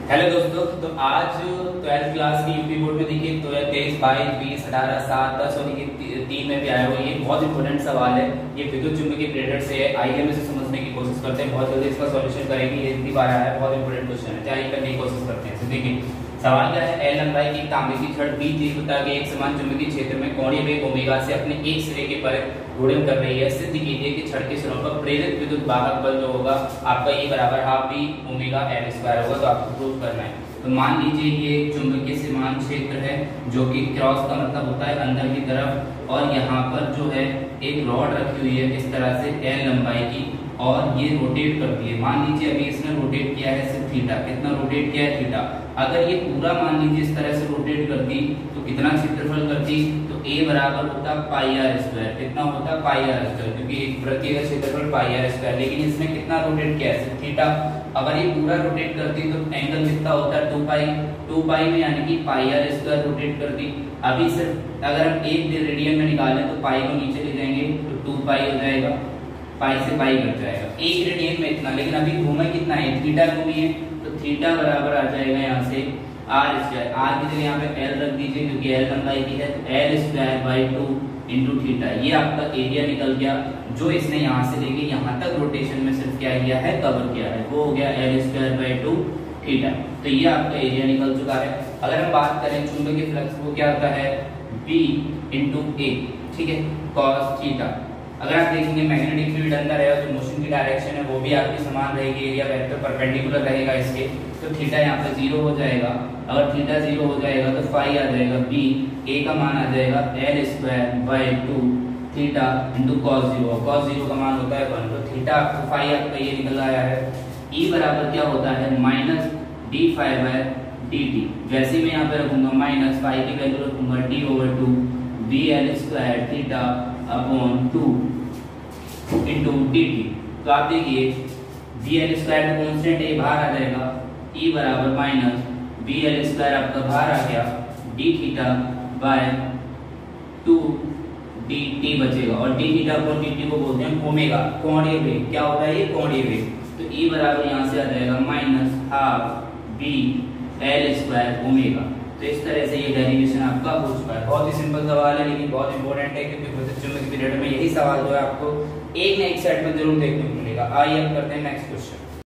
Hello दोस्तों, तो आज 12th क्लास की यूपी बोर्ड में देखिए तो 23, 22, 20, 18, 7, 10 और देखिए 3 में भी आया हुआ। ये बहुत इंपॉर्टेंट सवाल है। ये विद्युत चुंबकीय प्रेरण से है। आइए हम इसे समझने की कोशिश करते हैं। बहुत जल्दी इसका सॉल्यूशन करेंगे। ये इतनी बार आया है, बहुत इंपॉर्टेंट क्वेश्चन है। चलिए करने की कोशिश करते हैं। देखिए सवाल क्या है। एल लंबाई की तांबे की छड़ बी तीव्रता के एक समान चुंबकीय क्षेत्र में कोणीय वेग ओमेगा से अपने एक सिरे के पर घूर्णन कर रही है। सिद्ध कीजिए कि छड़ के सिरों पर प्रेरित विद्युत वाहक बल जो होगा आपका E बराबर half B omega L square होगा। तो आपको प्रूव करना है। तो मान लीजिए ये एक चुंबकीय समान क्षेत्र है जो कि क्रॉस का मतलब होता है अंदर की तरफ, और यहाँ पर जो है एक रॉड रखी हुई है इस तरह से एल लंबाई की, और ये रोटेट करती है। मान लीजिए अभी इसने रोटेट किया है सिर्फ थीटा। कितना रोटेट किया है? थीटा। अगर ये पूरा मान लीजिए इस तरह से रोटेट करती तो कितना क्षेत्रफल करती? तो A बराबर होता पाई आर स्क्वायर। कितना होता? पाई आर स्क्वायर, क्योंकि एक वृत्तीय का क्षेत्रफल पाई आर स्क्वायर। लेकिन इसने कितना रोटेट किया है? सिर्फ थीटा। अगर ये पूरा रोटेट करती तो एंगल कितना होता है? 2 पाई में, यानी कि पाई आर स्क्वायर रोटेट करती। अभी सिर्फ अगर हम एक रेडियन में निकालें तो पाई को नीचे ले जाएंगे तो 2 पाई हो जाएगा, पाई से पाई कट जाएगा। एक रेडियन में इतना, लेकिन अभी घूमे कितना है? थीटा घूमी है, तो थीटा बराबर आ जाएगा यहाँ से आर स्क्वायर। आर की जगह यहाँ पे एल रख दीजिए क्योंकि एल लंबाई की है, तो L square by 2 into theta. ये आपका एरिया निकल गया जो इसने यहाँ से लेके यहाँ तक रोटेशन में सिर्फ क्या किया है? कवर किया है। वो हो गया एल स्क्वायर बाई 2 थीटा। तो ये आपका एरिया निकल चुका है। अगर हम बात करें चुंबकीय फ्लक्स, वो क्या होता है? बी इंटू ए, ठीक है, कॉस थीटा। अगर आप देखेंगे मैग्नेटिक फील्ड अंदर है और जो मोशन की डायरेक्शन है वो भी आपकी समान रहेगी, एरिया वेक्टर परपेंडिकुलर रहेगा इसके, तो थीटा यहाँ पे 0 हो जाएगा। अगर थीटा 0 हो जाएगा तो फाई आ जाएगा बी, ए का मान आ जाएगा L square by 2 theta into cos 0। Cos 0 का मान होता है 1, तो थीटा आपको फाई आपका ये निकल आया है। ई बराबर क्या होता है? Minus D phi by D T. वैसे मैं यहाँ पे रखूंगा माइनस फाई की वैल्यू रखूंगा D over 2 B L square theta upon 2 into D T. तो आप देखिए बी एल स्क्वायर का कॉन्स्टेंट ए बाहर आ जाएगा, ई बराबर माइनस बी एल स्क्वायर आपका बाहर आ गया, D theta by 2 D T बचेगा, और D theta upon D T को बोलते हैं ओमेगा, कोणीय वेग। क्या होता है ये? कोणीय वेग। तो ई बराबर यहाँ से आ जाएगा minus half B L square omega. तो इस तरह से ये डेरिवेशन आपका हो चुका है। बहुत ही सिंपल सवाल है लेकिन बहुत इंपॉर्टेंट है, क्योंकि विद्युत चुंबकीय पीरियड में यही सवाल जो है आपको एक ना एक सेट में जरूर देखने को मिलेगा। आइए अब करते हैं नेक्स्ट क्वेश्चन।